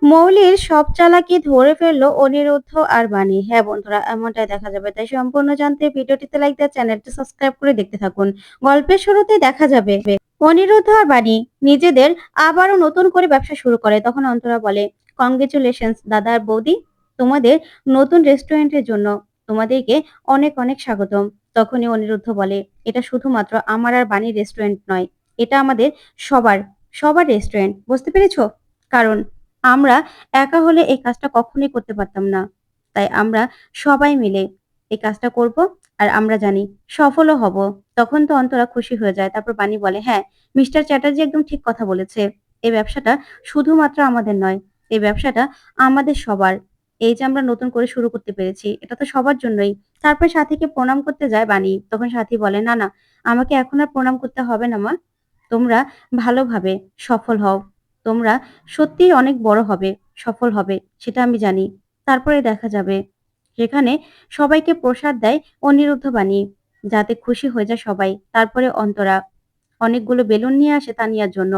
মৌলির সব চালাকি ধরে ফেললো অনিরুদ্ধ আর বাণী। হ্যাঁ বন্ধুরা, এমনটাই দেখা যাবে। তাই সম্পূর্ণ জানতে ভিডিওটিতে লাইক দিয়ে চ্যানেলটি সাবস্ক্রাইব করে দেখতে থাকুন। গল্পের শুরুতে দেখা যাবে অনিরুদ্ধ আর বাণী নিজেদের আবারও নতুন করে ব্যবসা শুরু করে। তখন অন্তরা বলে, কংগ্রেচুলেশনস দাদা আর বৌদি, তোমাদের নতুন রেস্টুরেন্টের জন্য তোমাদেরকে অনেক অনেক স্বাগতম। তখনই অনিরুদ্ধ বলে, এটা শুধুমাত্র আমার আর বাণীর রেস্টুরেন্ট নয়, এটা আমাদের সবার সবার রেস্টুরেন্ট, বুঝতে পেরেছো? কারণ আমরা একা হলে এই কাজটা কখনোই করতে পারতাম না। তাই আমরা সবাই মিলে এই কাজটা করব, আর আমরা জানি সফলও হব। তখন তো অন্তরা খুশি হয়ে যায়। তারপর বাণী বলে, হ্যাঁ, মিস্টার চ্যাটার্জি একদম ঠিক কথা বলেছে। এই ব্যবসাটা শুধুমাত্র আমাদের নয়, এই ব্যবসাটা আমাদের সবার। এই যে আমরা নতুন করে শুরু করতে পেরেছি, এটা তো সবার জন্যই। তারপর সাথীকে প্রণাম করতে যায় বাণী। তখন সাথী বলে, না না, আমাকে এখন আর প্রণাম করতে হবে না মা। তোমরা ভালোভাবে সফল হও। তোমরা সত্যিই অনেক বড় হবে, সফল হবে, সেটা আমি জানি। তারপরে দেখা যাবে সেখানে সবাইকে প্রসাদ দেয় অনিরুদ্ধ বাণী, যাতে খুশি হয়ে যায় সবাই। তারপরে অন্তরা অনেকগুলো বেলুন নিয়ে আসে তানিয়ার জন্য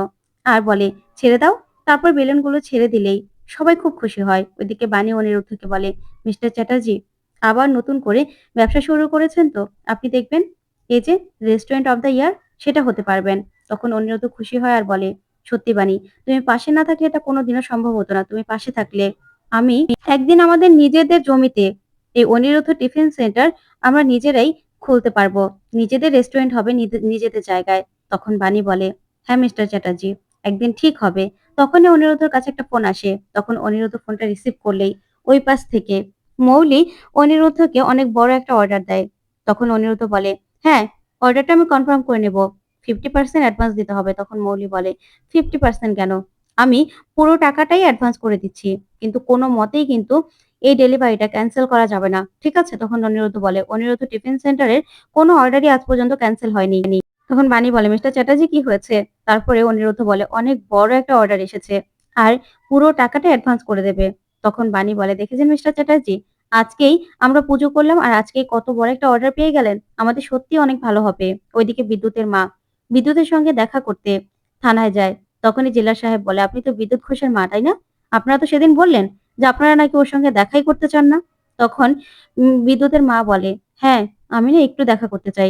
আর বলে, ছেড়ে দাও। তারপর বেলুনগুলো ছেড়ে দিলেই সবাই খুব খুশি হয়। ওইদিকে বাণী অনিরুদ্ধকে বলে, মিস্টার চ্যাটার্জি, আবার নতুন করে ব্যবসা শুরু করেছেন তো, আপনি দেখবেন এই যে রেস্টুরেন্ট অফ দ্য ইয়ার সেটা হতে পারবেন। তখন অনিরুদ্ধ খুশি হয় আর বলে, সত্যি বাণী, তুমি পাশে না থাকলে এটা কোনোদিনও সম্ভব হতো না। তুমি পাশে থাকলে আমি একদিন আমাদের নিজেদের জমিতে এই অনিরুদ্ধ টিফিন সেন্টার আমরা নিজেরাই খুলতে পারবো। নিজেদের রেস্টুরেন্ট হবে নিজেদের জায়গায়। তখন বাণী বলে, হ্যাঁ মিস্টার চ্যাটার্জি, একদিন ঠিক হবে। তখনই অনিরুদ্ধর কাছে একটা ফোন আসে। তখন অনিরুদ্ধ ফোনটা রিসিভ করলেই ওই পাশ থেকে মৌলি অনিরুদ্ধকে অনেক বড় একটা অর্ডার দেয়। তখন অনিরুদ্ধ বলে, হ্যাঁ, অর্ডারটা আমি কনফার্ম করে নেব, 50% অ্যাডভান্স দিতে হবে। তখন মৌলি বলে, 50% কেন? আমি পুরো টাকাটাই অ্যাডভান্স করে দিচ্ছি, কিন্তু কোনো মতেই কিন্তু এই ডেলিভারিটা ক্যান্সেল করা যাবে না, ঠিক আছে? তখন অনিরুদ্ধ বলে, অনিরুদ্ধ টিফিন সেন্টারের কোনো অর্ডারই আজ পর্যন্ত ক্যান্সেল হয়নি। তখন বাণী বলে, মিস্টার চ্যাটার্জি কি হয়েছে? তারপরে অনিরুদ্ধ বলে, অনেক বড় একটা অর্ডার এসেছে আর পুরো টাকাটা অ্যাডভান্স করে দেবে। তখন বাণী বলে, দেখেছেন মিস্টার চ্যাটার্জি, আজকেই আমরা পুজো করলাম আর আজকেই কত বড় একটা অর্ডার পেয়ে গেলেন, আমাদের সত্যি অনেক ভালো হবে। ওইদিকে বিদ্যুতের মা বিদ্যুতের সঙ্গে দেখা করতে থানায় যায়। তখনই জেলা সাহেব বলে, আপনি তো বিদ্যুৎ ঘোষের মা, তাই না? আপনারা তো সেদিন বললেন যে আপনারা নাকি ওর সঙ্গে দেখাই করতে চান না। তখন বিদ্যুতের মা বলে, হ্যাঁ, আমি না একটু দেখা করতে চাই,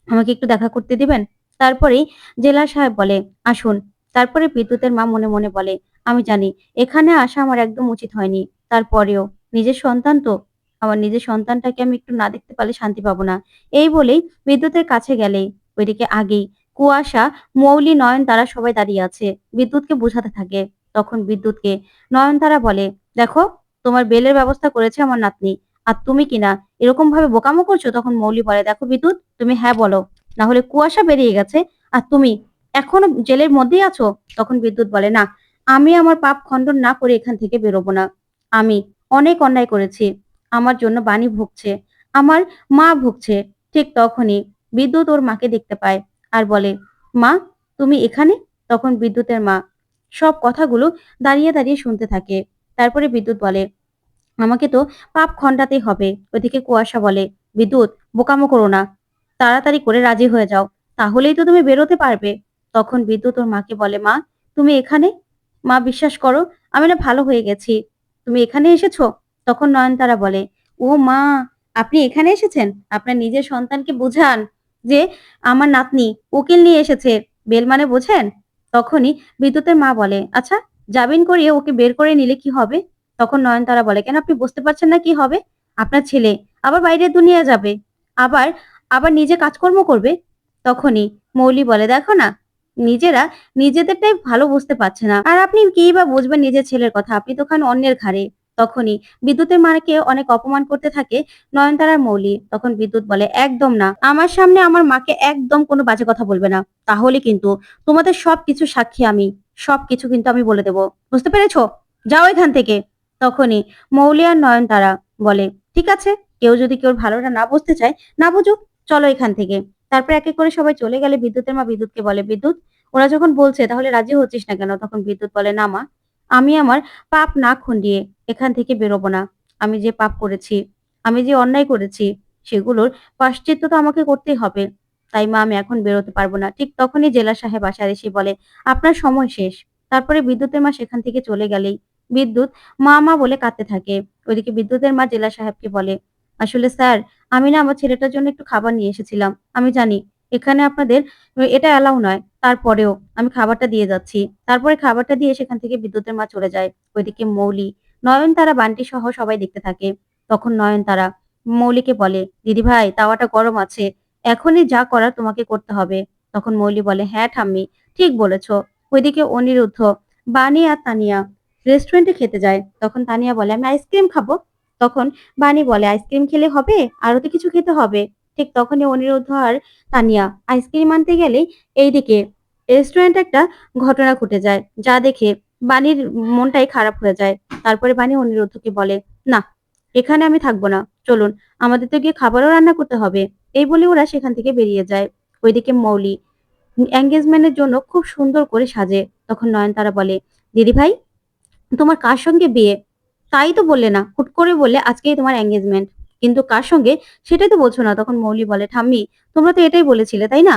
আমাকে একটু দেখা করতে দিবেন? তারপরেই জেলা সাহেব বলে, আসুন। তারপরে বিদ্যুতের মা মনে মনে বলে, আমি জানি এখানে আসা আমার একদম উচিত হয়নি। তারপরেও নিজের সন্তান তো, আমার নিজের সন্তানটাকে আমি একটু না দেখতে পারলে শান্তি পাবো না। এই বলেই বিদ্যুতের কাছে গেলেই ওইদিকে আগেই কুয়াশা, মৌলি, নয়নতারা সবাই দাঁড়িয়ে আছে। বিদ্যুৎকে বোঝাতে থাকে। তখন বিদ্যুৎকে নয়নতারা বলে, দেখো, তোমার বেলের ব্যবস্থা করেছে আমার নাতনি, আর তুমি কিনা এরকম ভাবে বোকামো করছো। তখন মৌলি বলে, দেখো বিদ্যুৎ, তুমি হ্যাঁ বলো, না হলে কুয়াশা বেরিয়ে গেছে আর তুমি এখনো জেলের মধ্যেই আছো। তখন বিদ্যুৎ বলে, না, আমি আমার পাপ খণ্ডন না করে এখান থেকে বেরোবো না। আমি অনেক অন্যায় করেছি, আমার জন্য বাণী ভুগছে, আমার মা ভুগছে। ঠিক তখনই বিদ্যুৎ ওর মাকে দেখতে পায় আর বলে, মা, তুমি এখানে? তখন বিদ্যুতের মা সব কথাগুলো দাঁড়িয়ে দাঁড়িয়ে শুনতে থাকে। তারপরে বিদ্যুৎ বলে, আমাকে তো পাপ খণ্ডাতেই হবে। ওইদিকে কুয়াশা বলে, বিদ্যুৎ, বোকামো করো না, তাড়াতাড়ি করে রাজি হয়ে যাও, তাহলেই তো তুমি বেরোতে পারবে। তখন বিদ্যুৎ ওর মাকে বলে, মা, তুমি এখানে? মা, বিশ্বাস করো, আমি না ভালো হয়ে গেছি, তুমি এখানে এসেছো। তখন নয়নতারা বলে, ও মা, আপনি এখানে এসেছেন? আপনার নিজের সন্তানকে বুঝান যে আমার নাতনি উকিল নিয়ে এসেছে, বেল মানে বোঝেন? তখনই বিদ্যুতের মা বলে, আচ্ছা, জামিন করিয়ে ওকে বের করে নিলে কি হবে? তখন নয়নতারা বলে, কেন আপনি বুঝতে পারছেন না কি হবে? আপনার ছেলে আবার বাইরের দুনিয়া যাবে, আবার আবার নিজে কাজকর্ম করবে। তখনই মৌলি বলে, দেখো না, নিজেরা নিজেদেরটাই ভালো বুঝতে পারছে না, আর আপনি কি বা বুঝবেন নিজের ছেলের কথা, আপনি তো খান অন্যের ঘাড়ে। তখনই বিদ্যুতের মাকে অনেক অপমান করতে থাকে নয়নতারার মৌলি। তখন বিদ্যুৎ বলে, একদম না, আমার সামনে আমার মাকে একদম কোনো বাজে কথা বলবে না, তাহলে কিন্তু তোমাদের সবকিছু সাক্ষী আমি, সবকিছু কিন্তু আমি বলে দেবো, বুঝতে পেরেছো? যাও এখান থেকে। তখনই মৌলি আর নয়নতারা বলে, ঠিক আছে, কেউ যদি কেউ ভালোটা না বুঝতে চায়, না বুঝুক, চলো এখান থেকে। তারপর এক এক করে সবাই চলে গেলে বিদ্যুতের মা বিদ্যুৎকে বলে, বিদ্যুৎ, ওরা যখন বলছে তাহলে রাজি হচ্ছিস না কেন? তখন বিদ্যুৎ বলে, না মা, আমি আমার পাপ না খণ্ডিয়ে এখান থেকে বেরোবো না। আমি যে পাপ করেছি, আমি যে অন্যায় করেছি, সেগুলোর প্রায়শ্চিত্ত তো আমাকে করতেই হবে। তাই মা, আমি এখন বেরোতে পারবো না। ঠিক তখনই জেলা সাহেব আসার এসে বলে, আপনার সময় শেষ। তারপরে বিদ্যুতের মা সেখান থেকে চলে গেলেই বিদ্যুৎ মা মা বলে কাঁদতে থাকে। ওইদিকে বিদ্যুতের মা জেলা সাহেবকে বলে, আসলে স্যার, আমি না আমার ছেলেটার জন্য একটু খাবার নিয়ে এসেছিলাম। আমি জানি এখানে আপনাদের এটা অ্যালাউ নয়। তারপরেও আমি খাবারটা দিয়ে যাচ্ছি। তারপরে খাবারটা দিয়ে সেখান থেকে বিদ্যুতের মা চলে যায়। ওইদিকে মৌলি, নয়নতারা, বান্টি সহ সবাই দেখতে থাকে। তখন নয়নতারা মৌলিকে বলে, দিদিভাই তাওয়াটা গরম আছে। এখনই যা করার তোমাকে করতে হবে। তখন মৌলি বলে, হ্যাঁ ঠাম্মি, ঠিক বলেছ। ওইদিকে অনিরুদ্ধ, বানি আর তানিয়া রেস্টুরেন্টে খেতে যায়। তখন তানিয়া বলে, আমি আইসক্রিম খাবো। তখন বানি বলে, আইসক্রিম খেলে হবে, আরো তো কিছু খেতে হবে। ঠিক তখনই অনিরুদ্ধ আর তানিয়া আইসক্রিম আনতে গেলেই এইদিকে রেস্টুরেন্টে একটা ঘটনা ঘটে যায়, যা দেখে বানির মনটাই খারাপ হয়ে যায়। তারপরে বানি অনিরুদ্ধকে বলে, না, এখানে আমি থাকবো না, চলুন, আমাদের তো গিয়ে খাবারও রান্না করতে হবে। এই বলে ওরা সেখান থেকে বেরিয়ে যায়। ওইদিকে মৌলি এঙ্গেজমেন্টের জন্য খুব সুন্দর করে সাজে। তখন নয়নতারা বলে, দিদিভাই, তোমার কার সঙ্গে বিয়ে? তাই তো বললে না, হুট করে বললে আজকেই তোমার এঙ্গেজমেন্ট, কিন্তু কার সঙ্গে সেটাই তো বলছো না। তখন মৌলি বলে, ঠাম্মি, তোমরা তো এটাই বলেছিলে তাই না,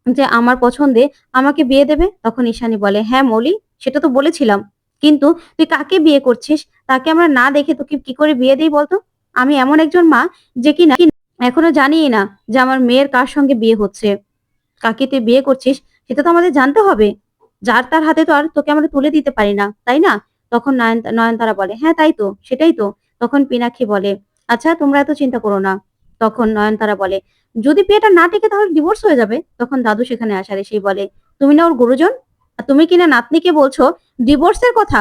যে আমার পছন্দে আমাকে বিয়ে দেবে। তখন ঈশানী বলে, হ্যাঁ মৌলি, সেটা তো বলেছিলাম, কিন্তু তুই কাকে বিয়ে করছিস তাকে আমরা না দেখে তোকে কি করে বিয়ে দিই বলতো? আমি এমন একজন মা যে কিনা এখনো জানিই না যে আমার মেয়ের কার সঙ্গে বিয়ে হচ্ছে। কাকে তুই বিয়ে করছিস সেটা তো আমাদের জানতে হবে। যার তার হাতে তো আর তোকে আমরা তুলে দিতে পারি না, তাই না? তখন নয়নতারা বলে, হ্যাঁ তাই তো, সেটাই তো। তখন পিনাক্ষী বলে, আচ্ছা তোমরা এত চিন্তা করো না। তখন নয়নতারা বলে, যদি বিয়েটা না টেকে তাহলে ডিভোর্স হয়ে যাবে। তখন দাদু সেখানে আসার এসেই বলে, তুমি না ওর গুরুজন, আর তুমি কিনা নাতনিকে বলছো ডিভোর্সের কথা?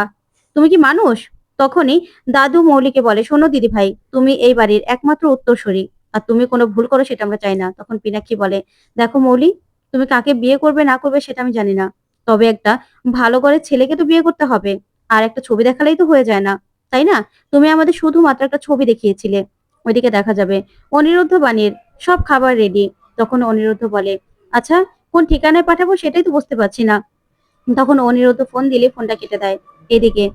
তুমি কি মানুষ? তখনই দাদু মৌলিকে বলে, শোনো দিদি ভাই, তুমি এই বাড়ির একমাত্র উত্তরসূরি, আর তুমি কোনো ভুল করো সেটা আমরা চাই না। তখন পিনাক্ষী বলে, দেখো মৌলি, তুমি কাকে বিয়ে করবে না করবে সেটা আমি জানি না, তবে একটা ভালো ঘরের ছেলেকে তো বিয়ে করতে হবে। আর একটা ছবি দেখালেই তো হয়ে যায় না, তাই না? তুমি আমাদের শুধুমাত্র একটা ছবি দেখিয়েছিলে। ওইদিকে দেখা যাবে অনিরুদ্ধ বাণীর সব খাবার রেডি। তখন অনিরুদ্ধ বলে, আচ্ছা, কোন ঠিকানায় পাঠাবো সেটাই তো বুঝতে পারছি না। তখন অনিরুদ্ধ ফোন দিলে ফোনটা কেটে দেয়। এদিকে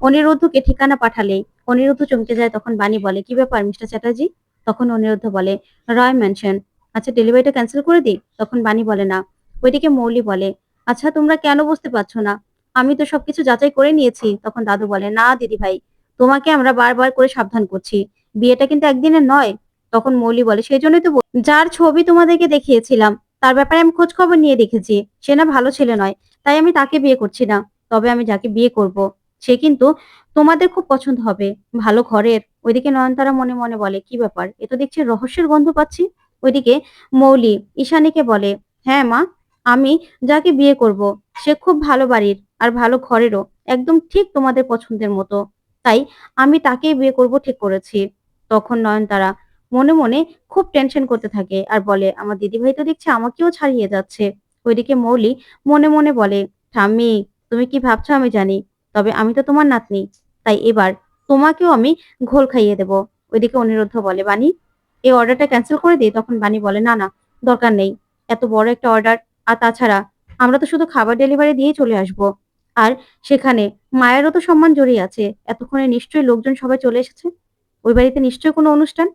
অনিরুদ্ধকে ঠিকানা পাঠালেই অনিরুদ্ধ চমকে যায়। তখন বাণী বলে, কি ব্যাপার মিস্টার চ্যাটার্জি? তখন অনিরুদ্ধ বলে, রয় ম্যানশন। আচ্ছা, ডেলিভারিটা ক্যান্সেল করে দিই? তখন বাণী বলে, না। ওইদিকে মৌলি বলে, আচ্ছা তোমরা কেন বুঝতে পারছো না? আমি তো সবকিছু যাচাই করে নিয়েছি। তখন দাদু বলে, না দিদি ভাই, তোমাকে আমরা বারবার করে সাবধান করছি, বিয়েটা কিন্তু একদিনের নয়। তখন মৌলি বলে, সেই জন্যই তো যার ছবি তোমাদেরকে দেখিয়েছিলাম তার ব্যাপারে আমি খোঁজ খবর নিয়ে দেখেছি, সে না ভালো ছেলে নয়, তাই আমি তাকে বিয়ে করছি না। তবে আমি যাকে বিয়ে করব সে কিন্তু তোমাদের খুব পছন্দ হবে, ভালো ঘরের। ওইদিকে নয়নতারা মনে মনে বলে, কি ব্যাপার, এ তো দেখছি রহস্যের গন্ধ পাচ্ছি। ওইদিকে মৌলি ঈশানীকে বলে, হ্যাঁ মা, আমি যাকে বিয়ে করব সে খুব ভালো বাড়ির আর ভালো ঘরেরও, একদম ঠিক তোমাদের পছন্দের মতো, তাই আমি তাকেই বিয়ে করব ঠিক করেছি। তখন নয়নতারা মনে মনে খুব টেনশন করতে থাকে আর বলে, আমার দিদিভাই তো দেখছি আমাকেও ছাড়িয়ে যাচ্ছে। ওইদিকে মৌলি মনে মনে বলে, ঠাম্মি, তুমি কি ভাবছো আমি জানি, তবে আমি তো তোমার নাতনি, তাই এবার তোমাকেও আমি ঘোল খাইয়ে দেব। ওইদিকে অনিরুদ্ধ বলে, বানি, এই অর্ডারটা ক্যান্সেল করে দিই? তখন বানি বলে, না না, দরকার নেই, এত বড় একটা অর্ডার, আর তাছাড়া আমরা তো শুধু খাবার ডেলিভারি দিয়ে চলে আসব। আর সেখানে মায়েরও তো সম্মান জড়িয়ে আছে, এতক্ষণে নিশ্চয়ই লোকজন সবাই চলে এসেছে, ওই বাড়িতে নিশ্চয়ই কোনো অনুষ্ঠান,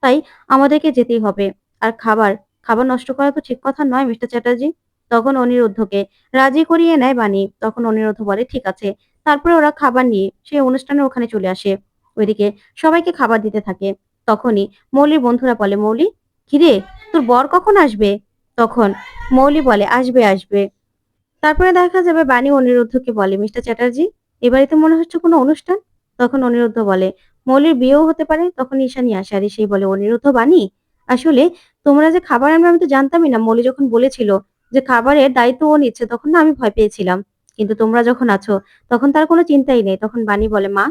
তাই আমাদেরকে যেতেই হবে। আর খাবার খাবার নষ্ট করা তো ঠিক কথা নয় মিস্টার চ্যাটার্জি। তখন অনিরুদ্ধকে রাজি করিয়ে নেয় বাণী। তখন অনিরুদ্ধ বলে, ঠিক আছে। তারপরে ওরা খাবার নিয়ে সেই অনুষ্ঠানের ওখানে চলে আসে। ওইদিকে সবাইকে খাবার দিতে থাকে। তখনই মৌলির বন্ধুরা বলে, মৌলি, কিরে, তোর বর কখন আসবে? তখন মৌলি বলে, আসবে আসবে। তারপরে দেখা যাবে বাণী অনিরুদ্ধকে বলে, মিস্টার চ্যাটার্জি, এ বাড়িতে মনে হচ্ছে কোনো অনুষ্ঠান। তখন অনিরুদ্ধ বলে, মৌলির বিয়েও হতে পারে। তখন ঈশানী আসে আর এসেই বলে, অনিরুদ্ধ, বাণী, আসলে তোমরা যে খাবার আনবে আমি তো জানতামই না। মৌলি যখন বলেছিল যে খাবারের দায়িত্ব ও নিচ্ছে, তখন না আমি ভয় পেয়েছিলাম, কিন্তু তোমরা যখন আছো তখন তার কোনো চিন্তাই নেই। তখন বাণী বলে, মা,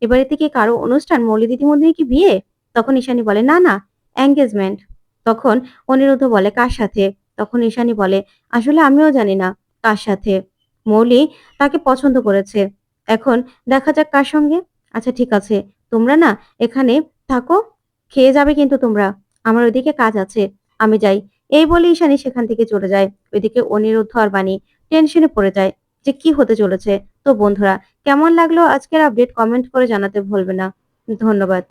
এ বাড়িতে কি কারো অনুষ্ঠান, মৌলি দিদির মধ্যে কি বিয়ে? তখন ঈশানী বলে, না না, এঙ্গেজমেন্ট। তখন অনিরুদ্ধ বলে, কার সাথে? তখন ঈশানী বলে, আসলে আমিও জানি না কার সাথে। মৌলি তাকে পছন্দ করেছে, এখন দেখা যাক কার সঙ্গে। আচ্ছা ঠিক আছে, তোমরা না এখানে থাকো, খেয়ে যাবে কিন্তু তোমরা, আমার ওইদিকে কাজ আছে, আমি যাই। এই বলে ঈশানী সেখান থেকে চলে যায়। ওইদিকে অনিরুদ্ধ আর বাণী টেনশনে পড়ে যায় যে কি হতে চলেছে। তো বন্ধুরা, কেমন লাগলো আজকের আপডেট কমেন্ট করে জানাতে ভুলবে না। ধন্যবাদ।